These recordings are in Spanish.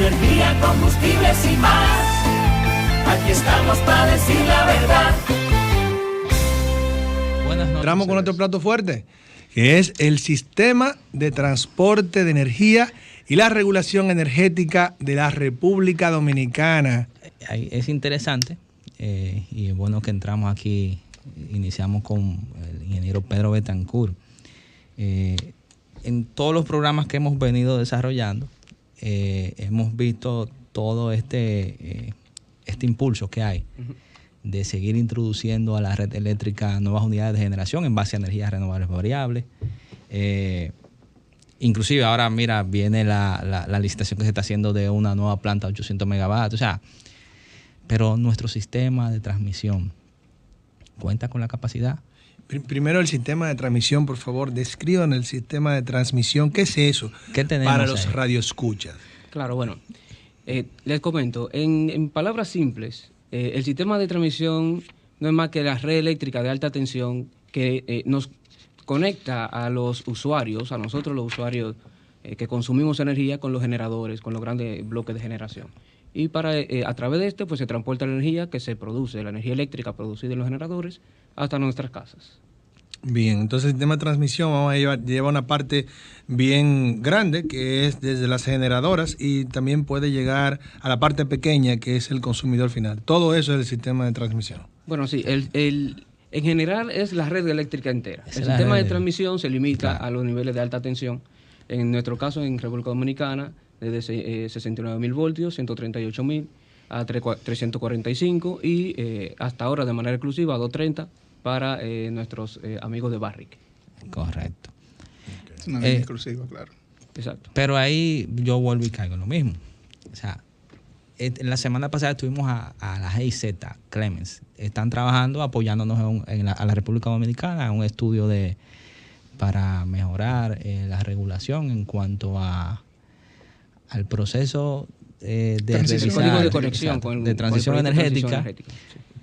energía, combustibles y más. Aquí estamos para decir la verdad. Buenas noches. Entramos con otro plato fuerte, que es el sistema de transporte de energía y la regulación energética de la República Dominicana. Es interesante y es bueno que entramos aquí, iniciamos con el ingeniero Pedro Betancourt. En todos los programas que hemos venido desarrollando, hemos visto todo este impulso que hay de seguir introduciendo a la red eléctrica nuevas unidades de generación en base a energías renovables variables. Inclusive ahora, mira, viene la licitación que se está haciendo de una nueva planta de 800 megavatios. O sea, pero nuestro sistema de transmisión cuenta con la capacidad. Primero el sistema de transmisión, por favor, describan el sistema de transmisión. ¿Qué es eso? ¿Qué tenemos para los ahí? radioescuchas? Claro, bueno, les comento, en palabras simples, el sistema de transmisión no es más que la red eléctrica de alta tensión que nos conecta a los usuarios, a nosotros los usuarios que consumimos energía, con los generadores, con los grandes bloques de generación. Y a través de este pues se transporta la energía que se produce, la energía eléctrica producida en los generadores, hasta nuestras casas. Bien, entonces el sistema de transmisión lleva una parte bien grande, que es desde las generadoras, y también puede llegar a la parte pequeña, que es el consumidor final. Todo eso es el sistema de transmisión. Bueno, sí, en general es la red eléctrica entera. El sistema de transmisión se limita a los niveles de alta tensión. En nuestro caso, en República Dominicana, desde 69.000 voltios, 138.000 a 345 y hasta ahora de manera exclusiva a 230 para nuestros amigos de Barrick. Correcto. Es una línea exclusiva, claro. Exacto. Pero ahí yo vuelvo y caigo en lo mismo. O sea, en la semana pasada estuvimos a la GIZ, Clemens. Están trabajando, apoyándonos a la República Dominicana en un estudio para mejorar la regulación en cuanto al proceso de transición energética, sí.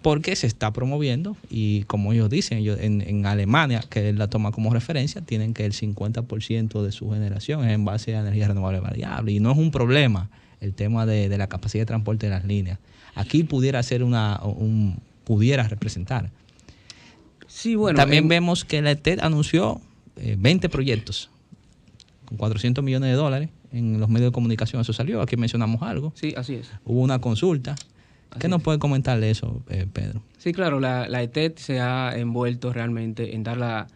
Porque se está promoviendo y como ellos dicen, en Alemania, que la toma como referencia, tienen que el 50% de su generación es en base a energía renovable variable y no es un problema el tema de la capacidad de transporte de las líneas. Aquí pudiera ser pudiera representar. Sí, bueno. También vemos que la ETED anunció 20 proyectos con $400 millones en los medios de comunicación. Eso salió, aquí mencionamos algo. Sí, así es. Hubo una consulta. ¿Qué nos puede comentar de eso, Pedro? Sí, claro, la ETED se ha envuelto realmente en dar la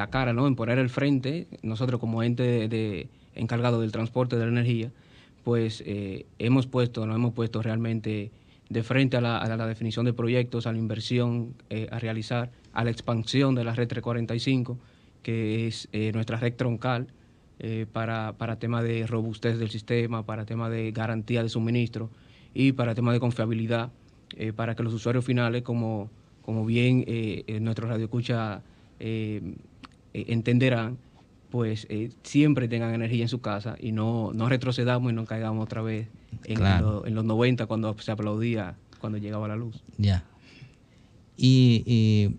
cara, ¿no? En poner el frente. Nosotros como ente encargado del transporte de la energía, pues nos hemos puesto realmente de frente a la definición de proyectos, a la inversión a realizar, a la expansión de la red 345, que es nuestra red troncal, para temas de robustez del sistema, para temas de garantía de suministro y para temas de confiabilidad, para que los usuarios finales, como bien nuestros radioescuchas entenderán, pues siempre tengan energía en su casa y no retrocedamos y no caigamos otra vez en los 90 cuando se aplaudía cuando llegaba la luz. Ya. Y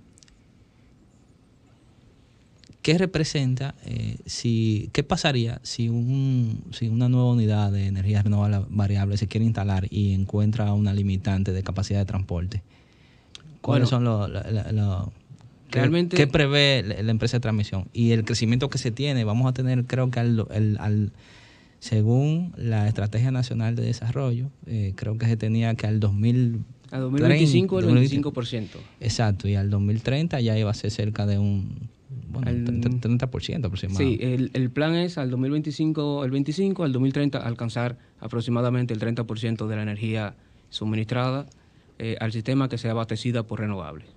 ¿qué representa, qué pasaría si una nueva unidad de energía renovable variable se quiere instalar y encuentra una limitante de capacidad de transporte? ¿Cuáles son realmente, ¿qué prevé la empresa de transmisión? Y el crecimiento que se tiene, vamos a tener, creo que según la Estrategia Nacional de Desarrollo, creo que se tenía que al 2025 el 25%. Exacto, y al 2030 ya iba a ser cerca de un 30% aproximadamente. Sí, el plan es al 2025, al 2030 alcanzar aproximadamente el 30% de la energía suministrada al sistema que sea abastecida por renovables.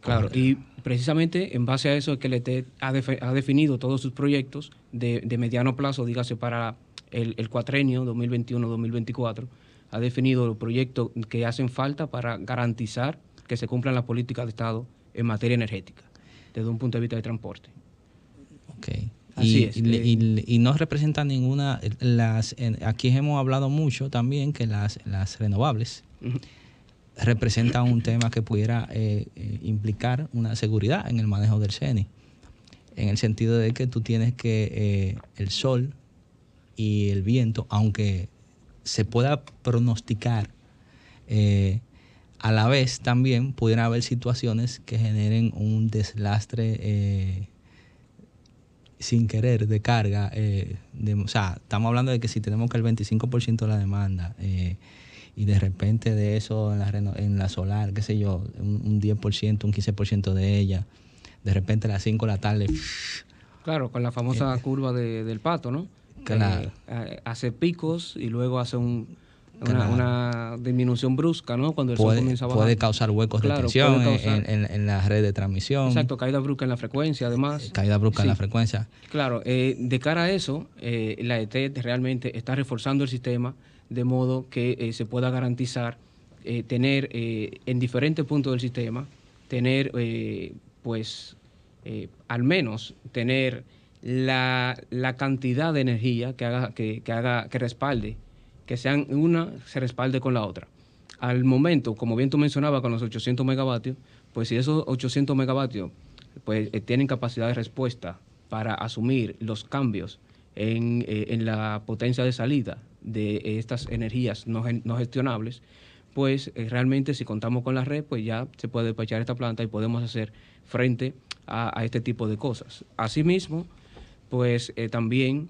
Claro, y precisamente en base a eso es que el ETED ha definido todos sus proyectos de mediano plazo, dígase para el cuatrenio 2021-2024, ha definido los proyectos que hacen falta para garantizar que se cumplan las políticas de Estado en materia energética, desde un punto de vista de transporte. Ok. Y no representa ninguna... aquí hemos hablado mucho también que las renovables representan un tema que pudiera implicar una seguridad en el manejo del CENI, en el sentido de que tú tienes que el sol y el viento, aunque se pueda pronosticar. A la vez también pudieran haber situaciones que generen un deslastre sin querer de carga. O sea, estamos hablando de que si tenemos que el 25% de la demanda y de repente de eso en la solar, qué sé yo, un 10%, un 15% de ella, de repente a las 5 de la tarde... Claro, con la famosa curva del pato, ¿no? Claro. Hace picos y luego hace una disminución brusca, ¿no? Cuando el sol comienza a bajar. Puede causar huecos de tensión en la red de transmisión. Exacto, caída brusca en la frecuencia, además. Caída brusca en la frecuencia. Claro, de cara a eso, la ETED realmente está reforzando el sistema de modo que se pueda garantizar tener en diferentes puntos del sistema, tener, al menos tener la cantidad de energía que respalde, que se respalde con la otra. Al momento, como bien tú mencionabas con los 800 megavatios, pues si esos 800 megavatios pues, tienen capacidad de respuesta para asumir los cambios en la potencia de salida de estas energías no gestionables, pues realmente si contamos con la red, pues ya se puede despachar esta planta y podemos hacer frente a este tipo de cosas. Asimismo, pues también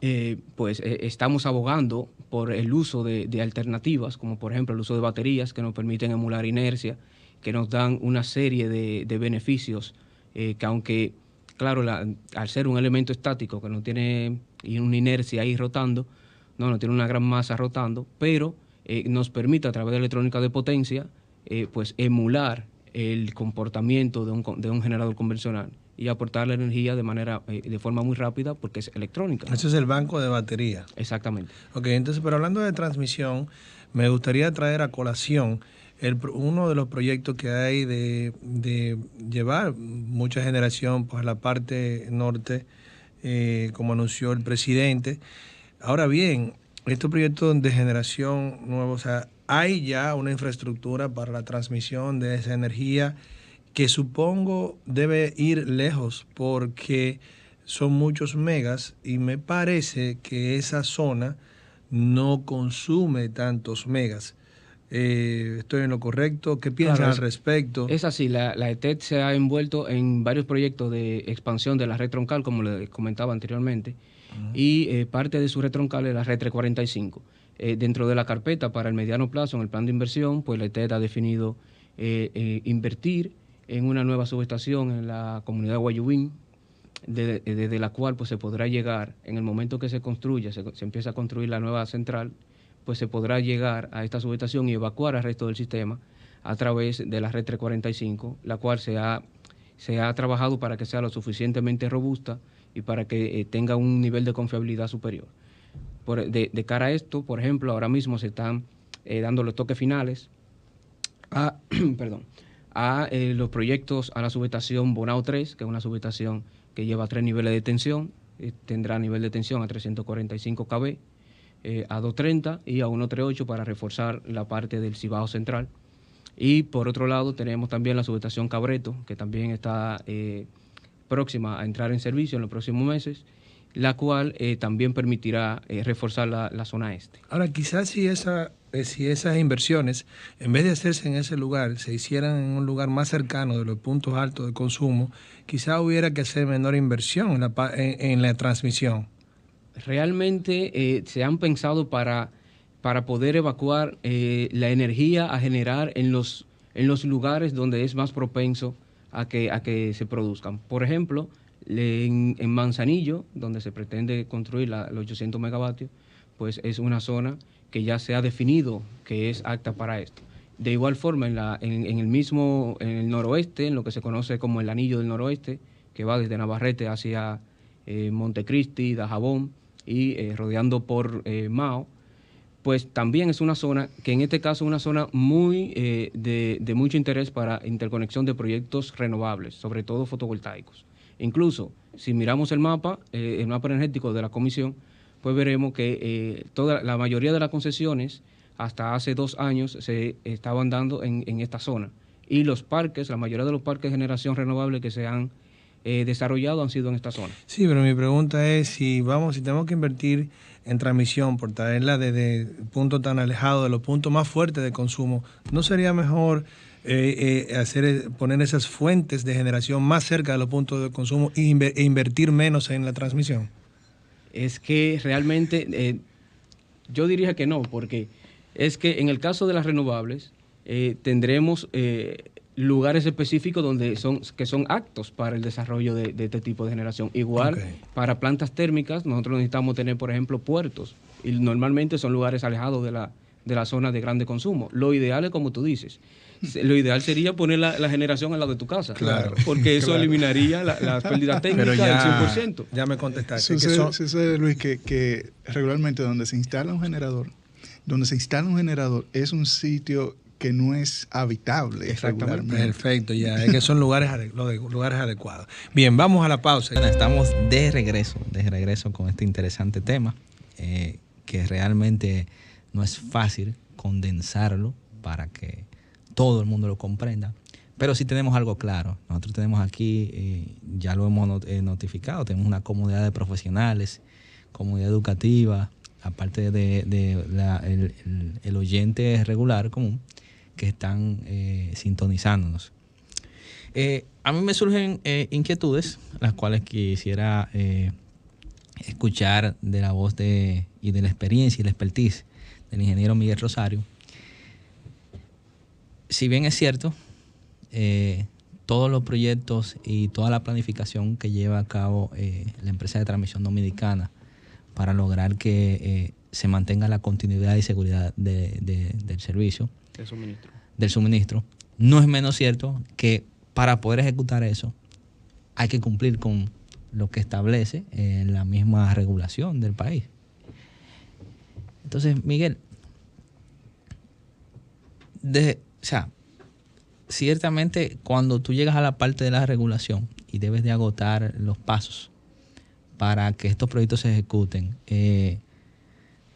estamos abogando por el uso de alternativas, como por ejemplo el uso de baterías que nos permiten emular inercia, que nos dan una serie de beneficios que aunque, claro, al ser un elemento estático que no tiene una inercia ahí rotando, no tiene una gran masa rotando, pero nos permite a través de electrónica de potencia pues emular el comportamiento de un generador convencional y aportar la energía de forma muy rápida porque es electrónica. Ese es el banco de batería. Exactamente. Ok, entonces, pero hablando de transmisión, me gustaría traer a colación uno de los proyectos que hay de llevar mucha generación pues, a la parte norte, como anunció el presidente. Ahora bien, estos proyectos de generación nuevos, o sea, hay ya una infraestructura para la transmisión de esa energía que supongo debe ir lejos porque son muchos megas y me parece que esa zona no consume tantos megas. ¿Estoy en lo correcto? ¿Qué piensan al respecto? Es así, la ETED se ha envuelto en varios proyectos de expansión de la red troncal, como les comentaba anteriormente, y parte de su red troncal es la red 345. Dentro de la carpeta para el mediano plazo, en el plan de inversión, pues la ETED ha definido invertir en una nueva subestación en la comunidad de Guayubín, desde la cual pues, se podrá llegar, en el momento que se construya, se empieza a construir la nueva central, pues se podrá llegar a esta subestación y evacuar al resto del sistema a través de la red 345, la cual se ha trabajado para que sea lo suficientemente robusta y para que tenga un nivel de confiabilidad superior. De cara a esto, por ejemplo, ahora mismo se están dando los toques finales a los proyectos a la subestación Bonao 3, que es una subestación que lleva 3 niveles de tensión, tendrá nivel de tensión a 345 kV, a 230 y a 138 para reforzar la parte del Cibao Central. Y por otro lado tenemos también la subestación Cabreto, que también está próxima a entrar en servicio en los próximos meses, la cual también permitirá reforzar la zona este. Ahora, quizás si esas inversiones, en vez de hacerse en ese lugar, se hicieran en un lugar más cercano de los puntos altos de consumo, quizás hubiera que hacer menor inversión en la transmisión. Realmente se han pensado para poder evacuar la energía a generar en los lugares donde es más propenso a que se produzcan. Por ejemplo, en Manzanillo, donde se pretende construir los 800 megavatios, pues es una zona que ya se ha definido que es apta para esto. De igual forma, en el noroeste, en lo que se conoce como el Anillo del Noroeste, que va desde Navarrete hacia Montecristi, Dajabón y rodeando por Mao, pues también es una zona que en este caso es una zona muy de mucho interés para interconexión de proyectos renovables, sobre todo fotovoltaicos. Incluso, si miramos el mapa energético de la Comisión, pues veremos que la mayoría de las concesiones hasta hace 2 años se estaban dando en esta zona. Y los parques, la mayoría de los parques de generación renovable que se han desarrollados han sido en esta zona. Sí, pero mi pregunta es si tenemos que invertir en transmisión por traerla desde puntos tan alejados de los puntos más fuertes de consumo, ¿no sería mejor poner esas fuentes de generación más cerca de los puntos de consumo e invertir menos en la transmisión? Es que realmente yo diría que no, porque es que en el caso de las renovables tendremos lugares específicos que son aptos para el desarrollo de este tipo de generación. Igual, para plantas térmicas, nosotros necesitamos tener, por ejemplo, puertos, y normalmente son lugares alejados de la zona de grande consumo. Lo ideal es como tú dices. Lo ideal sería poner la generación al lado de tu casa, claro, porque eso eliminaría las pérdidas técnicas del 100%. Ya me contestaste. Sucede, Luis, que regularmente donde se instala un generador es un sitio que no es habitable. Exactamente. Perfecto, ya, es que son lugares adecuados. Bien, vamos a la pausa. Bueno, estamos de regreso con este interesante tema, que realmente no es fácil condensarlo para que todo el mundo lo comprenda, pero sí tenemos algo claro. Nosotros tenemos aquí, ya lo hemos notificado, tenemos una comunidad de profesionales, comunidad educativa, aparte de el oyente regular común, que están sintonizándonos. A mí me surgen inquietudes, las cuales quisiera escuchar de la voz y de la experiencia y la expertise del ingeniero Miguel Rosario. Si bien es cierto, todos los proyectos y toda la planificación que lleva a cabo la empresa de transmisión dominicana para lograr que se mantenga la continuidad y seguridad del servicio, del suministro, no es menos cierto que para poder ejecutar eso hay que cumplir con lo que establece la misma regulación del país. Entonces, Miguel, ciertamente cuando tú llegas a la parte de la regulación y debes de agotar los pasos para que estos proyectos se ejecuten,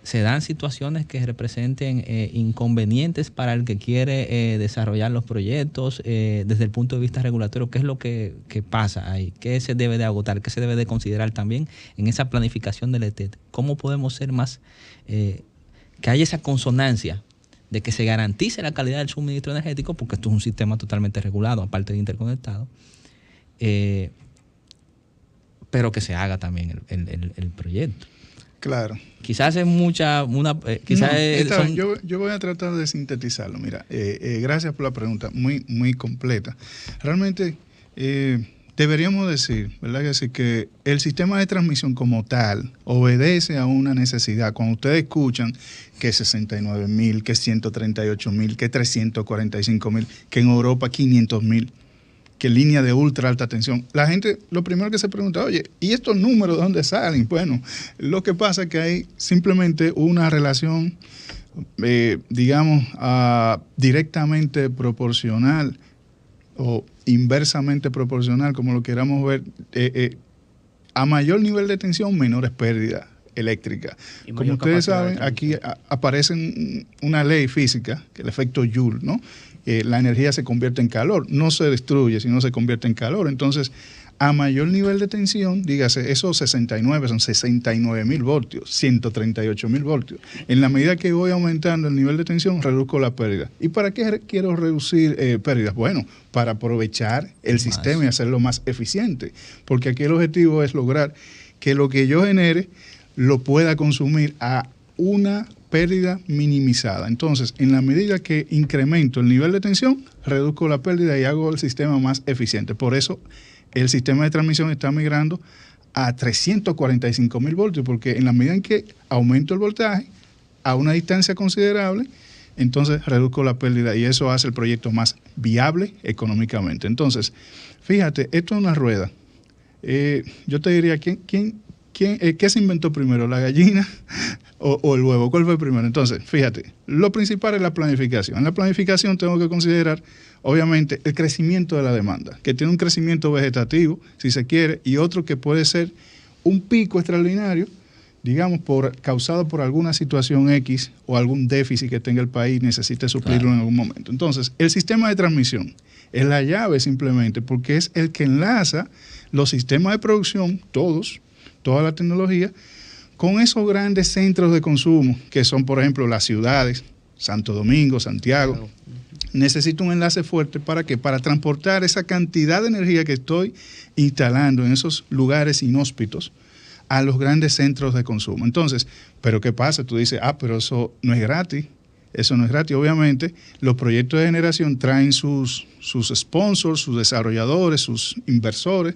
se dan situaciones que representen inconvenientes para el que quiere desarrollar los proyectos desde el punto de vista regulatorio. ¿Qué es lo que pasa ahí? ¿Qué se debe de agotar? ¿Qué se debe de considerar también en esa planificación del ETET? ¿Cómo podemos ser más, que haya esa consonancia de que se garantice la calidad del suministro energético, porque esto es un sistema totalmente regulado, aparte de interconectado, pero que se haga también el proyecto? Claro. Quizás es yo voy a tratar de sintetizarlo. Mira, gracias por la pregunta, muy, muy completa. Realmente deberíamos decir, ¿verdad? Que el sistema de transmisión como tal obedece a una necesidad. Cuando ustedes escuchan que 69.000, que 138.000, que 345.000, que en Europa 500.000, que línea de ultra alta tensión, la gente lo primero que se pregunta, oye, ¿y estos números de dónde salen? Bueno, lo que pasa es que hay simplemente una relación, directamente proporcional o inversamente proporcional, como lo queramos ver, a mayor nivel de tensión, menores pérdidas eléctricas. Como ustedes saben, aquí aparece una ley física, que es el efecto Joule, ¿no? La energía se convierte en calor, no se destruye, sino se convierte en calor. Entonces, a mayor nivel de tensión, dígase, esos 69 son 69.000 voltios, 138.000 voltios. En la medida que voy aumentando el nivel de tensión, reduzco la pérdida. ¿Y para qué quiero reducir pérdidas? Bueno, para aprovechar el sistema y hacerlo más eficiente. Porque aquí el objetivo es lograr que lo que yo genere lo pueda consumir a una pérdida minimizada. Entonces, en la medida que incremento el nivel de tensión, reduzco la pérdida y hago el sistema más eficiente. Por eso, el sistema de transmisión está migrando a 345.000 voltios, porque en la medida en que aumento el voltaje a una distancia considerable, entonces reduzco la pérdida y eso hace el proyecto más viable económicamente. Entonces, fíjate, esto es una rueda. Yo te diría, ¿qué se inventó primero, la gallina o el huevo? ¿Cuál fue primero? Entonces, fíjate, lo principal es la planificación. En la planificación tengo que considerar, obviamente, el crecimiento de la demanda, que tiene un crecimiento vegetativo, si se quiere, y otro que puede ser un pico extraordinario, digamos, causado por alguna situación X o algún déficit que tenga el país, necesite suplirlo en algún momento. Entonces, el sistema de transmisión es la llave simplemente, porque es el que enlaza los sistemas de producción, toda la tecnología, con esos grandes centros de consumo, que son, por ejemplo, las ciudades, Santo Domingo, Santiago. Necesito un enlace fuerte, ¿para qué? Para transportar esa cantidad de energía que estoy instalando en esos lugares inhóspitos a los grandes centros de consumo. Entonces, ¿pero qué pasa? Tú dices, pero eso no es gratis. Eso no es gratis. Obviamente, los proyectos de generación traen sus sponsors, sus desarrolladores, sus inversores,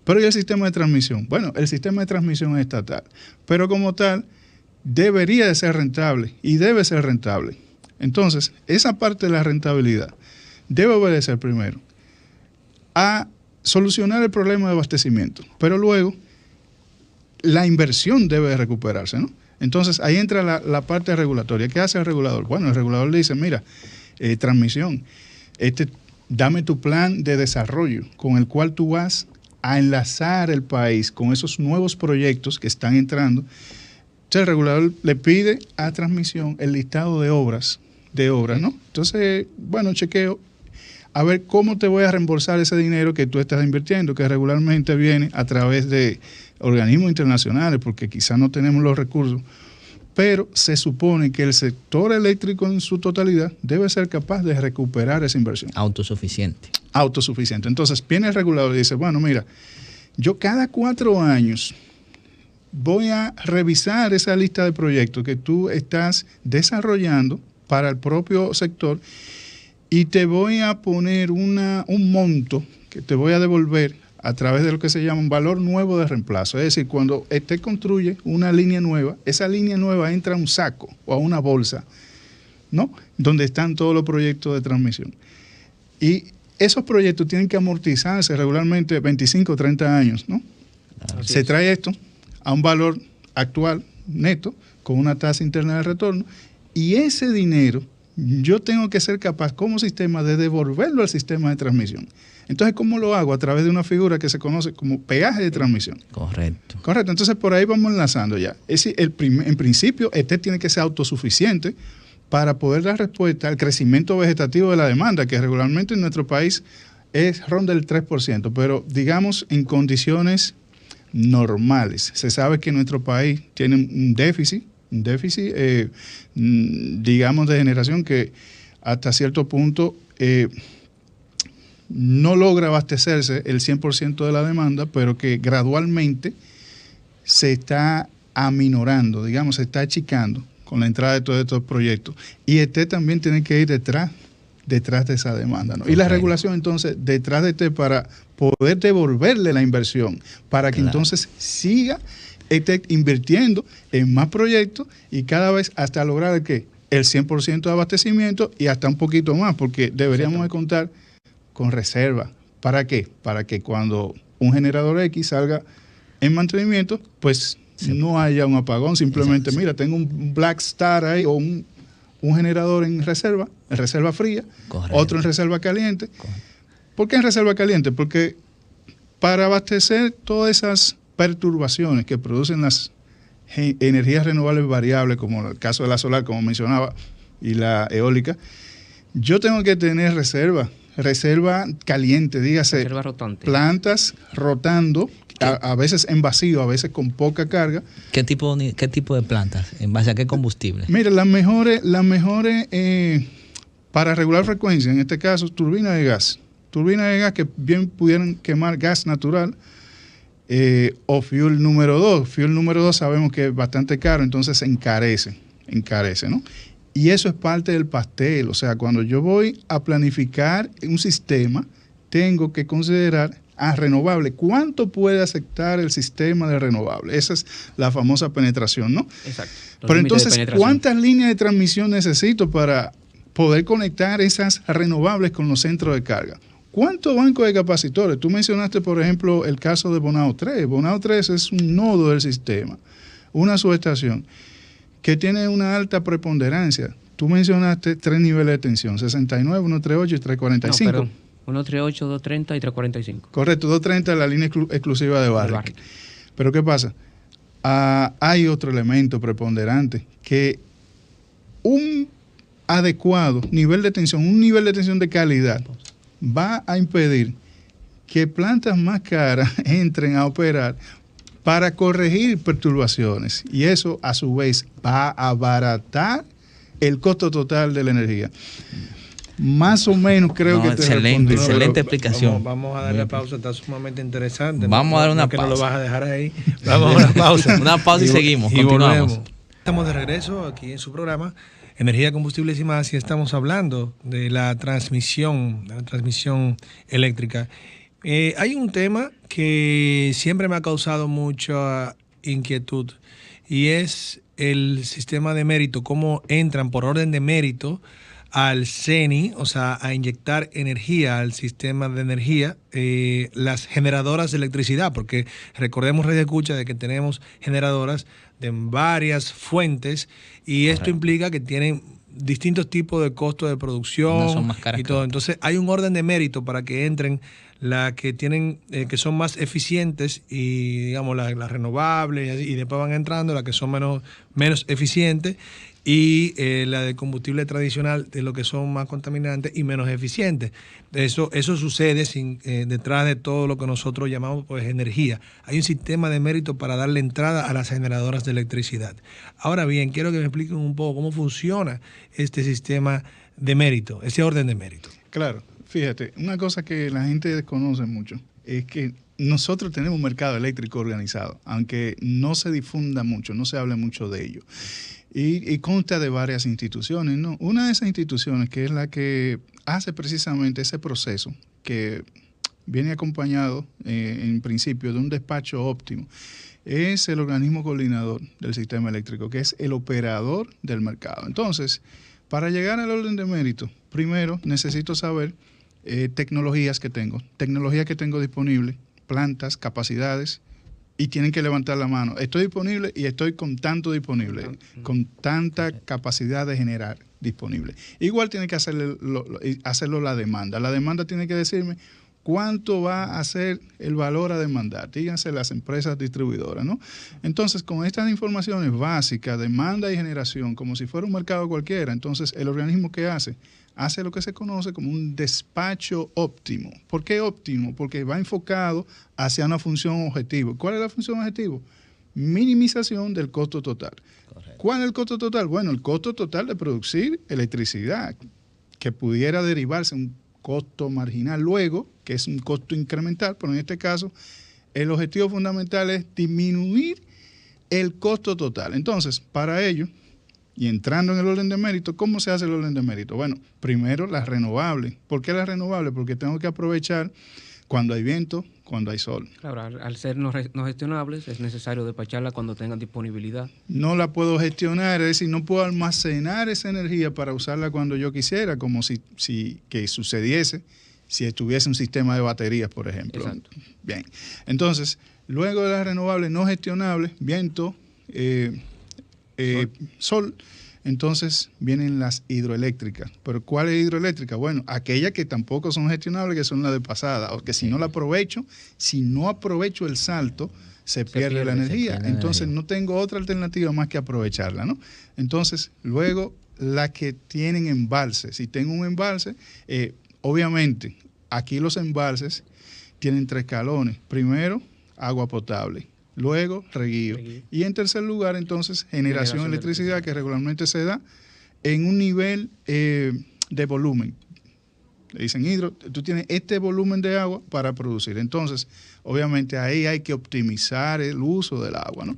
pero ¿y el sistema de transmisión? Bueno, el sistema de transmisión es estatal, pero como tal, debería de ser rentable y debe ser rentable. Entonces, esa parte de la rentabilidad debe obedecer primero a solucionar el problema de abastecimiento, pero luego la inversión debe de recuperarse, ¿no? Entonces, ahí entra la parte regulatoria. ¿Qué hace el regulador? Bueno, el regulador le dice, mira, transmisión, dame tu plan de desarrollo con el cual tú vas a enlazar el país con esos nuevos proyectos que están entrando. Entonces, el regulador le pide a transmisión el listado de obras, ¿no? Entonces, bueno, chequeo, a ver cómo te voy a reembolsar ese dinero que tú estás invirtiendo, que regularmente viene a través de organismos internacionales, porque quizás no tenemos los recursos, pero se supone que el sector eléctrico en su totalidad debe ser capaz de recuperar esa inversión. Autosuficiente. Entonces, viene el regulador y dice, bueno, mira, yo cada 4 años voy a revisar esa lista de proyectos que tú estás desarrollando para el propio sector y te voy a poner un monto que te voy a devolver a través de lo que se llama un valor nuevo de reemplazo. Es decir, cuando usted construye una línea nueva, esa línea nueva entra a un saco o a una bolsa, ¿no? Donde están todos los proyectos de transmisión. Y esos proyectos tienen que amortizarse regularmente 25 o 30 años, ¿no? Se trae esto a un valor actual, neto, con una tasa interna de retorno, y ese dinero yo tengo que ser capaz como sistema de devolverlo al sistema de transmisión. Entonces, ¿cómo lo hago? A través de una figura que se conoce como peaje de transmisión. Correcto. Entonces, por ahí vamos enlazando ya. En principio, tiene que ser autosuficiente para poder dar respuesta al crecimiento vegetativo de la demanda, que regularmente en nuestro país ronda el 3%, pero digamos en condiciones normales. Se sabe que nuestro país tiene un déficit, digamos, de generación que hasta cierto punto no logra abastecerse el 100% de la demanda, pero que gradualmente se está aminorando, digamos, se está achicando con la entrada de todos estos proyectos. Y también tiene que ir detrás de esa demanda, ¿no? Y la regulación, entonces, detrás de para poder devolverle la inversión, para que entonces siga invirtiendo en más proyectos y cada vez hasta lograr el 100% de abastecimiento y hasta un poquito más, porque deberíamos de contar con reserva. ¿Para qué? Para que cuando un generador X salga en mantenimiento, pues no haya un apagón, simplemente, mira, tengo un Black Star ahí o un generador en reserva fría, otro en reserva caliente. ¿Por qué en reserva caliente? Porque para abastecer todas esas perturbaciones que producen las energías renovables variables, como el caso de la solar, como mencionaba, y la eólica, yo tengo que tener reserva caliente, dígase, reserva rotante. Plantas rotando, a veces en vacío, a veces con poca carga. ¿Qué tipo de plantas? ¿En base a qué combustible? Mira, las mejores para regular frecuencia, en este caso, turbinas de gas. Turbinas de gas que bien pudieran quemar gas natural o fuel número 2. Fuel número 2 sabemos que es bastante caro, entonces encarece, ¿no? Y eso es parte del pastel. O sea, cuando yo voy a planificar un sistema, tengo que considerar a renovable. ¿Cuánto puede aceptar el sistema de renovable? Esa es la famosa penetración, ¿no? Exacto. Pero entonces, ¿cuántas líneas de transmisión necesito para poder conectar esas renovables con los centros de carga? ¿Cuántos bancos de capacitores? Tú mencionaste, por ejemplo, el caso de Bonao 3. Bonao 3 es un nodo del sistema, una subestación que tiene una alta preponderancia. Tú mencionaste 3 niveles de tensión, 69, 138 y 345. No, perdón, 138, 230 y 345. Correcto, 230 es la línea exclusiva de Barrick. Pero ¿qué pasa? Hay otro elemento preponderante, que un adecuado nivel de tensión, un nivel de tensión de calidad, va a impedir que plantas más caras entren a operar para corregir perturbaciones. Y eso, a su vez, va a abaratar el costo total de la energía. Más o menos creo que te excelente, respondí. excelente explicación. Vamos a darle pausa, está sumamente interesante. Vamos a dar una que pausa. no lo vas a dejar ahí. Vamos a una pausa. Una pausa y seguimos, continuamos. Volvemos. Estamos de regreso aquí en su programa Energía, Combustibles y Más, y estamos hablando de la transmisión eléctrica. Hay un tema que siempre me ha causado mucha inquietud y es el sistema de mérito, cómo entran por orden de mérito al CENI, o sea, a inyectar energía al sistema de energía, las generadoras de electricidad, porque recordemos, Radio Escucha, de que tenemos generadoras de varias fuentes y esto implica que tienen distintos tipos de costos de producción. No son más caras y todo. Entonces hay un orden de mérito para que entren las que tienen que son más eficientes y digamos las renovables y después van entrando las que son menos eficientes y la de combustible tradicional de lo que son más contaminantes y menos eficientes. Eso sucede detrás de todo lo que nosotros llamamos pues energía. Hay un sistema de mérito para darle entrada a las generadoras de electricidad. Ahora bien, quiero que me expliquen un poco cómo funciona este sistema de mérito, ese orden de mérito. Claro, fíjate, una cosa que la gente desconoce mucho es que nosotros tenemos un mercado eléctrico organizado, aunque no se difunda mucho, no se habla mucho de ello. Y consta de varias instituciones, ¿no? Una de esas instituciones, que es la que hace precisamente ese proceso, que viene acompañado en principio de un despacho óptimo, es el organismo coordinador del sistema eléctrico, que es el operador del mercado. Entonces, para llegar al orden de mérito, primero necesito saber tecnologías que tengo disponibles, plantas, capacidades, y tienen que levantar la mano. Estoy disponible y estoy con tanto disponible, con tanta capacidad de generar disponible. Igual tiene que hacerlo la demanda. La demanda tiene que decirme cuánto va a ser el valor a demandar. Díganse las empresas distribuidoras, ¿no? Entonces, con estas informaciones básicas, demanda y generación, como si fuera un mercado cualquiera, entonces el organismo ¿qué hace? Hace lo que se conoce como un despacho óptimo. ¿Por qué óptimo? Porque va enfocado hacia una función objetivo. ¿Cuál es la función objetivo? Minimización del costo total. Correcto. ¿Cuál es el costo total? Bueno, el costo total de producir electricidad, que pudiera derivarse un costo marginal luego, que es un costo incremental, pero en este caso el objetivo fundamental es disminuir el costo total. Entonces, para ello, y entrando en el orden de mérito, ¿cómo se hace el orden de mérito? Bueno, primero las renovables. ¿Por qué las renovables? Porque tengo que aprovechar cuando hay viento, cuando hay sol. Claro, al ser no gestionables es necesario despacharla cuando tengan disponibilidad. No la puedo gestionar, es decir, no puedo almacenar esa energía para usarla cuando yo quisiera, como si que sucediese si estuviese un sistema de baterías, por ejemplo. Exacto. Bien, entonces, luego de las renovables no gestionables, viento, sol, entonces vienen las hidroeléctricas. ¿Pero cuál es hidroeléctrica? Bueno, aquellas que tampoco son gestionables, que son las de pasada, o que si no aprovecho el salto, se pierde la energía. Entonces no tengo otra alternativa más que aprovecharla, ¿no? Entonces, luego, las que tienen embalse. Si tengo un embalse, obviamente, aquí los embalses tienen 3 escalones. Primero, agua potable. Luego, reguío. Y en tercer lugar, entonces, generación de electricidad, que regularmente se da en un nivel de volumen. Le dicen, Hidro, tú tienes este volumen de agua para producir. Entonces, obviamente, ahí hay que optimizar el uso del agua, ¿no?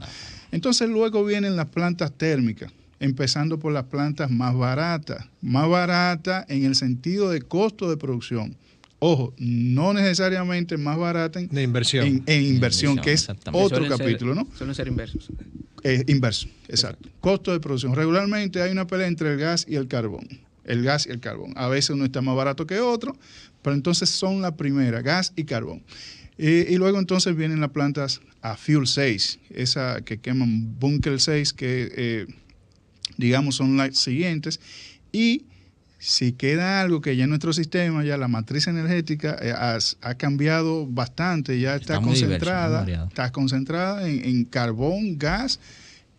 Entonces, luego vienen las plantas térmicas, empezando por las plantas más baratas. Más baratas en el sentido de costo de producción. Ojo, no necesariamente más barata de inversión. En inversión, que es otro capítulo, ¿no? Suelen ser inversos. Inverso, exacto. Costo de producción. Regularmente hay una pelea entre el gas y el carbón. El gas y el carbón. A veces uno está más barato que otro, pero entonces son la primera, gas y carbón. Y luego entonces vienen las plantas a Fuel 6, esa que queman Bunker 6, que digamos son las siguientes. Y si queda algo que ya en nuestro sistema, ya la matriz energética ha cambiado bastante, ya está concentrada en carbón, gas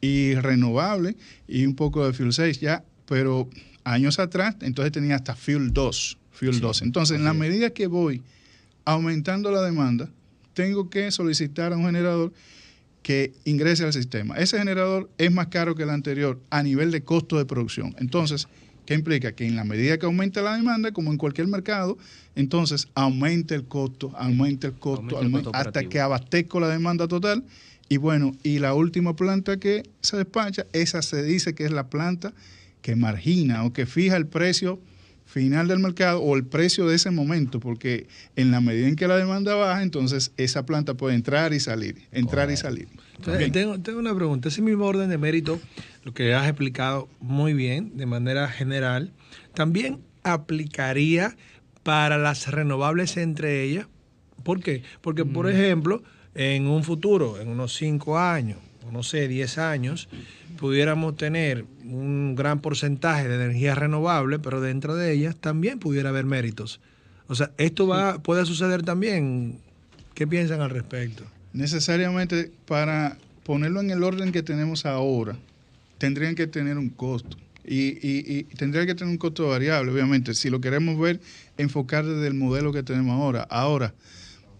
y renovable y un poco de Fuel 6 ya, pero años atrás entonces tenía hasta Fuel 2. Fuel 12. Entonces, en la medida que voy aumentando la demanda, tengo que solicitar a un generador que ingrese al sistema. Ese generador es más caro que el anterior a nivel de costo de producción. Entonces, ¿qué implica? Que en la medida que aumenta la demanda, como en cualquier mercado, entonces aumenta el costo, hasta que abastezco la demanda total. Y bueno, y la última planta que se despacha, esa se dice que es la planta que margina o que fija el precio final del mercado o el precio de ese momento, porque en la medida en que la demanda baja, entonces esa planta puede entrar y salir, y salir. Entonces, tengo una pregunta. Ese mismo orden de mérito, lo que has explicado muy bien, de manera general, ¿también aplicaría para las renovables entre ellas? ¿Por qué? Porque, por ejemplo, en un futuro, en unos 5 años, o no sé, 10 años, pudiéramos tener un gran porcentaje de energía renovable, pero dentro de ellas también pudiera haber méritos. O sea, esto puede suceder también. ¿Qué piensan al respecto? Necesariamente, para ponerlo en el orden que tenemos ahora, tendrían que tener un costo. Y tendría que tener un costo variable, obviamente. Si lo queremos ver, enfocar desde el modelo que tenemos ahora. Ahora,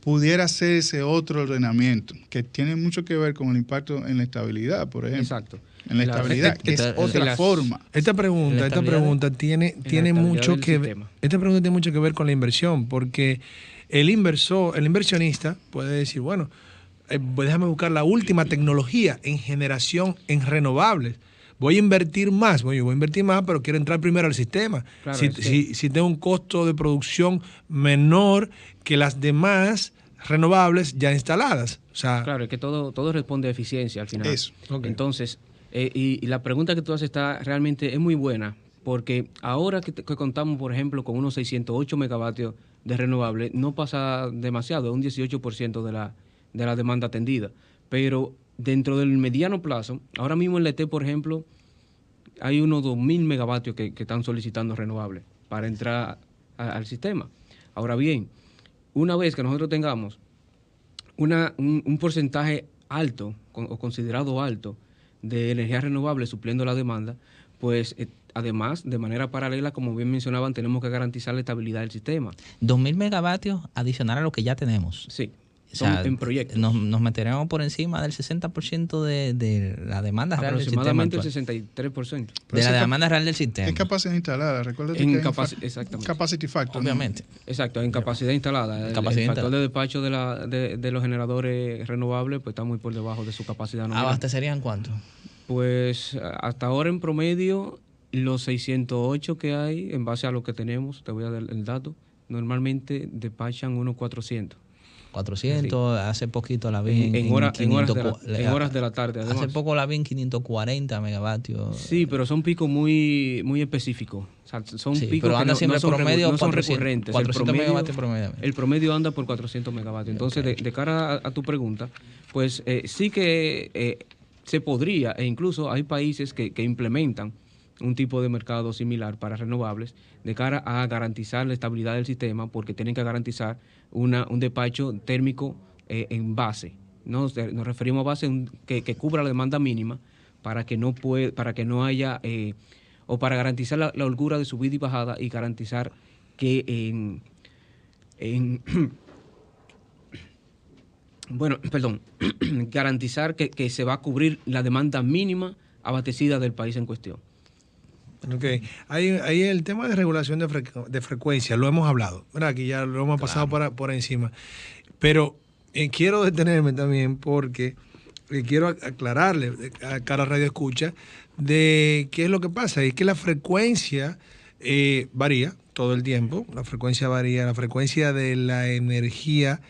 pudiera ser ese otro ordenamiento, que tiene mucho que ver con el impacto en la estabilidad, por ejemplo. Exacto. En la estabilidad, que es otra forma. Esta pregunta tiene mucho que ver. Esta pregunta tiene mucho que ver con la inversión, porque el inversionista puede decir, bueno, déjame buscar la última tecnología en generación en renovables. Voy a invertir más, pero quiero entrar primero al sistema. Claro, si tengo un costo de producción menor que las demás renovables ya instaladas. O sea, claro, es que todo responde a eficiencia al final. Eso. Okay. Entonces, y la pregunta que tú haces realmente es muy buena, porque ahora que contamos, por ejemplo, con unos 608 megavatios de renovable, no pasa demasiado, es un 18% de la demanda atendida. Pero dentro del mediano plazo, ahora mismo en la ET, por ejemplo, hay unos 2.000 megavatios que están solicitando renovables para entrar al sistema. Ahora bien, una vez que nosotros tengamos un porcentaje alto o considerado alto de energía renovable supliendo la demanda, pues además, de manera paralela, como bien mencionaban, tenemos que garantizar la estabilidad del sistema. 2.000 megavatios adicional a lo que ya tenemos. Sí. O sea, en proyectos. Nos meteremos por encima del 60% de la demanda real del sistema. Aproximadamente el 63%. De la demanda real del sistema. Es capacidad instalada, recuérdate exactamente. Capacity factor. Obviamente. Exacto, en capacidad instalada. El factor de despacho de los generadores renovables pues está muy por debajo de su capacidad nominal. ¿Abastecerían cuánto? Pues hasta ahora en promedio, los 608 que hay, en base a lo que tenemos, te voy a dar el dato, normalmente despachan unos 400. 400, sí. Hace poquito la vi en horas de la tarde. Además. Hace poco la vi en 540 megavatios. Sí, pero son picos muy específicos. O sea, son picos pero anda siempre promedio, no son recurrentes. 400 megavatios promedio. El promedio anda por 400 megavatios. Entonces, de cara a tu pregunta, pues sí que se podría, e incluso hay países que implementan un tipo de mercado similar para renovables de cara a garantizar la estabilidad del sistema, porque tienen que garantizar un despacho térmico en base. Nos referimos a base que cubra la demanda mínima para que no haya o para garantizar la holgura de subida y bajada y garantizar que garantizar que se va a cubrir la demanda mínima abastecida del país en cuestión. Ok, ahí el tema de regulación de frecuencia, lo hemos hablado, ¿verdad? Aquí ya lo hemos pasado por encima, pero quiero detenerme también porque quiero aclararle a cada radio escucha de qué es lo que pasa, y que la frecuencia varía todo el tiempo, la frecuencia de la energía,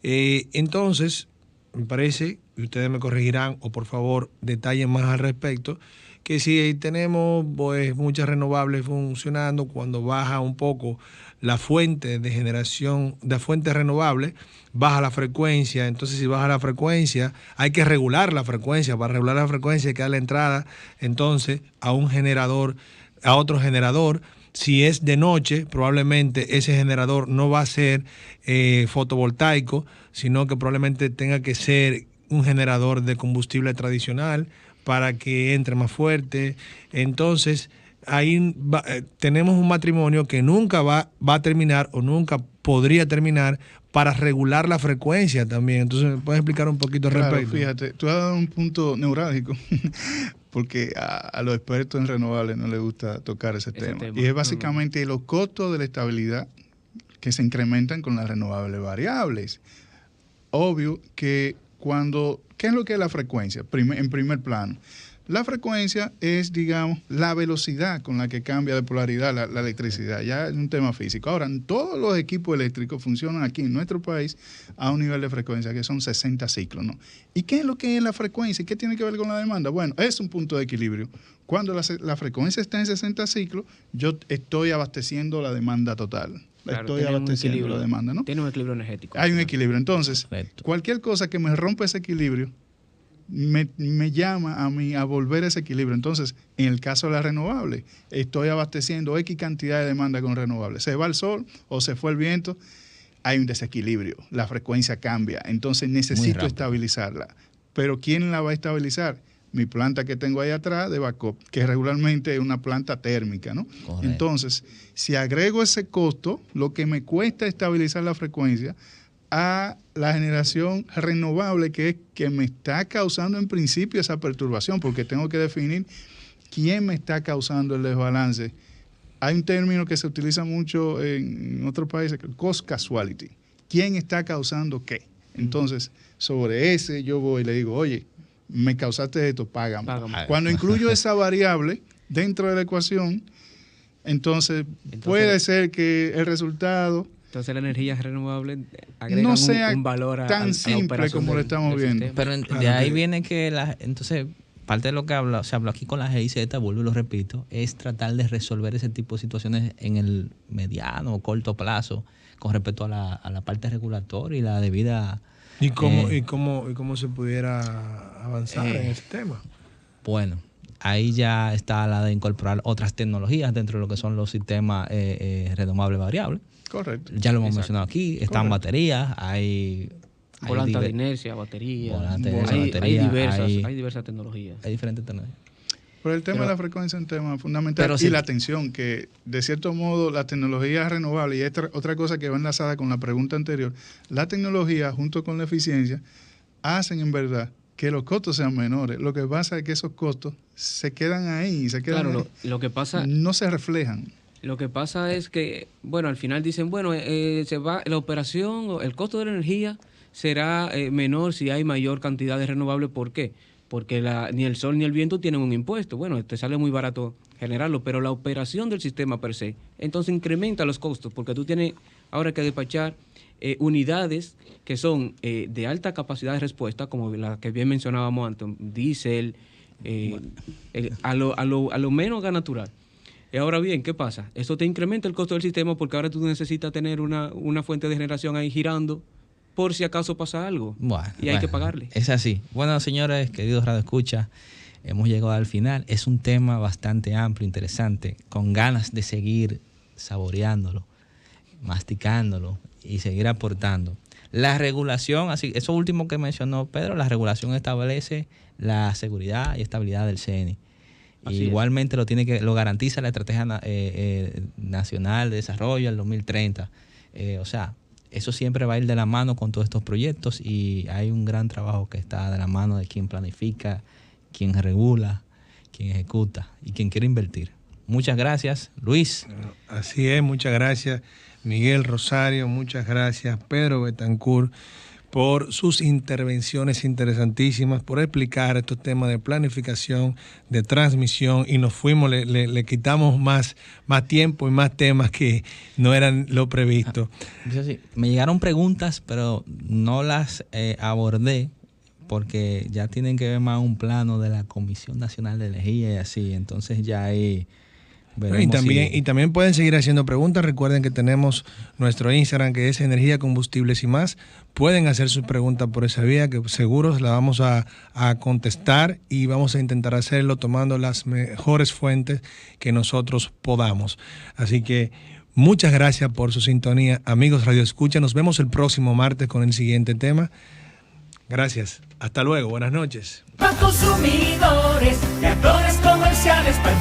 entonces me parece, y ustedes me corregirán o por favor detallen más al respecto, que si tenemos pues muchas renovables funcionando, cuando baja un poco la fuente de generación de fuentes renovables, baja la frecuencia. Entonces, si baja la frecuencia, hay que regular la frecuencia. Para regular la frecuencia hay que dar la entrada entonces a un generador, a otro generador. Si es de noche, probablemente ese generador no va a ser fotovoltaico, sino que probablemente tenga que ser un generador de combustible tradicional para que entre más fuerte. Entonces, ahí tenemos un matrimonio que nunca va a terminar o nunca podría terminar para regular la frecuencia también. Entonces, ¿me puedes explicar un poquito al Claro, respecto? fíjate, tú has dado un punto neurálgico, porque a los expertos en renovables no les gusta tocar ese tema. Y es básicamente los costos de la estabilidad que se incrementan con las renovables variables. Obvio que ¿qué es lo que es la frecuencia? En primer plano. La frecuencia es, digamos, la velocidad con la que cambia de polaridad la electricidad. Ya es un tema físico. Ahora, todos los equipos eléctricos funcionan aquí en nuestro país a un nivel de frecuencia que son 60 ciclos, ¿no? ¿Y qué es lo que es la frecuencia? ¿Y qué tiene que ver con la demanda? Bueno, es un punto de equilibrio. Cuando la frecuencia está en 60 ciclos, yo estoy abasteciendo la demanda total. Claro, estoy abasteciendo la demanda, ¿no? Tiene un equilibrio energético. Hay un equilibrio. Entonces, Correcto. cualquier cosa que me rompa ese equilibrio me llama a mí a volver a ese equilibrio. Entonces, en el caso de la renovable, estoy abasteciendo X cantidad de demanda con renovables. Se va el sol o se fue el viento, hay un desequilibrio, la frecuencia cambia. Entonces, necesito estabilizarla. Pero ¿quién la va a estabilizar? Mi planta que tengo ahí atrás de backup, que regularmente es una planta térmica, ¿no? Correcto. Entonces, si agrego ese costo, lo que me cuesta estabilizar la frecuencia, a la generación renovable que me está causando en principio esa perturbación, porque tengo que definir quién me está causando el desbalance. Hay un término que se utiliza mucho en otros países, cost causality. ¿Quién está causando qué? Entonces, sobre ese yo voy y le digo, oye, me causaste esto, págame. Cuando incluyo esa variable dentro de la ecuación, entonces puede ser que el resultado Entonces la energía renovable agrega no sea un valor tan simple como lo estamos viendo. sistema. Pero de ahí viene que entonces parte de lo que se habló aquí con la GIZ, vuelvo y lo repito, es tratar de resolver ese tipo de situaciones en el mediano o corto plazo con respecto a la parte regulatoria y la debida. ¿Y cómo se pudiera avanzar en ese tema? Bueno, ahí ya está la de incorporar otras tecnologías dentro de lo que son los sistemas renovables variables. Correcto. Ya lo hemos mencionado aquí, están baterías, hay Volanta de inercia, batería. Volante de inercia, batería, Hay diversas tecnologías. hay diferentes tecnologías. Pero el tema de la frecuencia es un tema fundamental. Pero y sí. la atención, que de cierto modo la tecnología renovable, y otra cosa que va enlazada con la pregunta anterior, la tecnología junto con la eficiencia hacen en verdad que los costos sean menores. Lo que pasa es que esos costos se quedan ahí, Lo que pasa, no se reflejan. Lo que pasa es que, bueno, al final dicen, bueno, se va la operación, o el costo de la energía será menor si hay mayor cantidad de renovables. ¿Por qué? Porque ni el sol ni el viento tienen un impuesto. Bueno, te sale muy barato generarlo, pero la operación del sistema per se, entonces incrementa los costos, porque tú tienes ahora que despachar unidades que son de alta capacidad de respuesta, como la que bien mencionábamos antes, diésel, a lo menos gas natural. Y ahora bien, ¿qué pasa? Eso te incrementa el costo del sistema porque ahora tú necesitas tener una fuente de generación ahí girando por si acaso pasa algo. Y hay que pagarle. Es así. Bueno, señores, queridos radioescuchas, hemos llegado al final. Es un tema bastante amplio, interesante, con ganas de seguir saboreándolo, masticándolo y seguir aportando. La regulación, así, eso último que mencionó Pedro, la regulación establece la seguridad y estabilidad del CNI. Igualmente lo garantiza la Estrategia Nacional de Desarrollo del 2030. O sea, eso siempre va a ir de la mano con todos estos proyectos y hay un gran trabajo que está de la mano de quien planifica, quien regula, quien ejecuta y quien quiere invertir. Muchas gracias, Luis. Así es, muchas gracias, Miguel Rosario, muchas gracias, Pedro Betancourt, por sus intervenciones interesantísimas, por explicar estos temas de planificación, de transmisión, y nos fuimos, le quitamos más tiempo y más temas que no eran lo previsto. Sí, me llegaron preguntas, pero no las abordé porque ya tienen que ver más un plano de la Comisión Nacional de Energía y así, entonces ya ahí veremos. Y también pueden seguir haciendo preguntas. Recuerden que tenemos nuestro Instagram, que es Energía, Combustibles y Más. Pueden hacer sus preguntas por esa vía, que seguros la vamos a contestar y vamos a intentar hacerlo tomando las mejores fuentes que nosotros podamos. Así que muchas gracias por su sintonía, amigos Radio Escucha. Nos vemos el próximo martes con el siguiente tema. Gracias. Hasta luego. Buenas noches. Más consumidores de actores comerciales para